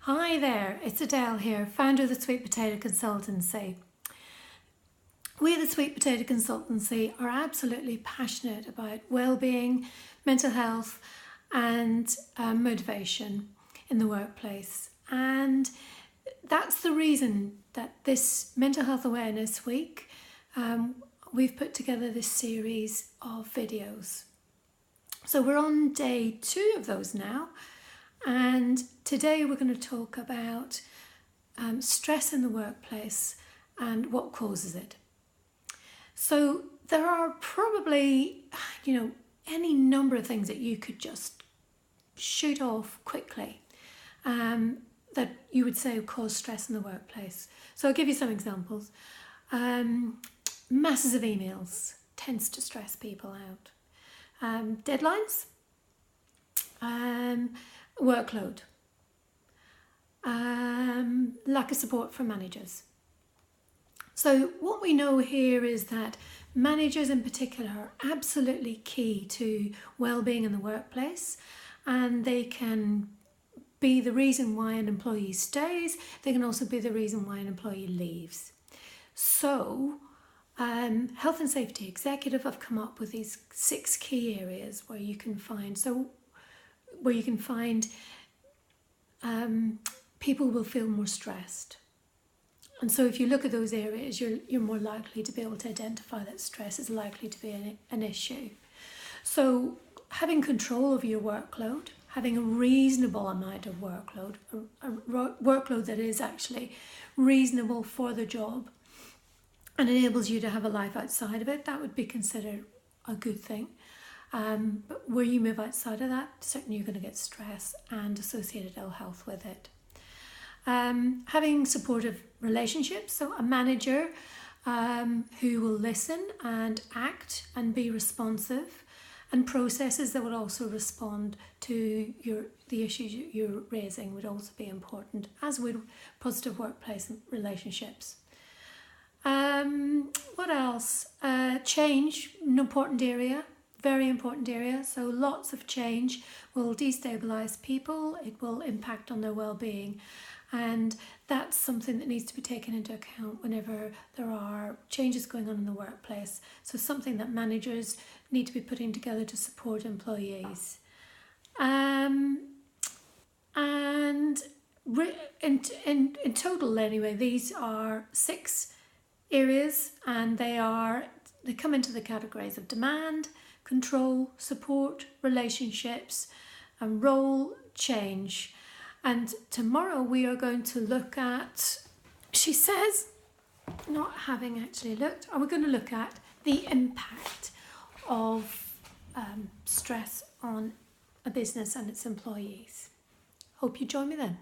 Hi there, it's Adele here, founder of the Sweet Potato Consultancy. We at the Sweet Potato Consultancy are absolutely passionate about well-being, mental health and motivation in the workplace. And that's the reason that this Mental Health Awareness Week, we've put together this series of videos. So we're on day 2 of those now. And today we're going to talk about stress in the workplace and what causes it. So there are probably, any number of things that you could just shoot off quickly that you would say cause stress in the workplace. So I'll give you some examples. Masses of emails tends to stress people out. Deadlines. Workload, lack of support from managers. So what we know here is that managers in particular are absolutely key to well-being in the workplace, and they can be the reason why an employee stays. They can also be the reason why an employee leaves. So Health and Safety Executive have come up with these 6 key areas where you can find people will feel more stressed. And so if you look at those areas, you're more likely to be able to identify that stress is likely to be an issue. So having control of your workload, having a reasonable amount of workload, a workload that is actually reasonable for the job and enables you to have a life outside of it, that would be considered a good thing. But where you move outside of that, certainly you're going to get stress and associated ill health with it. Having supportive relationships, so a manager who will listen and act and be responsive, and processes that will also respond to the issues you're raising would also be important, as would positive workplace relationships. What else? Change, an important area. Very important area. So lots of change will destabilise people. It will impact on their well-being, and that's something that needs to be taken into account whenever there are changes going on in the workplace. So something that managers need to be putting together to support employees. In total anyway, these are 6 areas, and they come into the categories of demand, control, support, relationships, and role change. And tomorrow we are going to look at, she says, not having actually looked, we're going to look at the impact of stress on a business and its employees. Hope you join me then.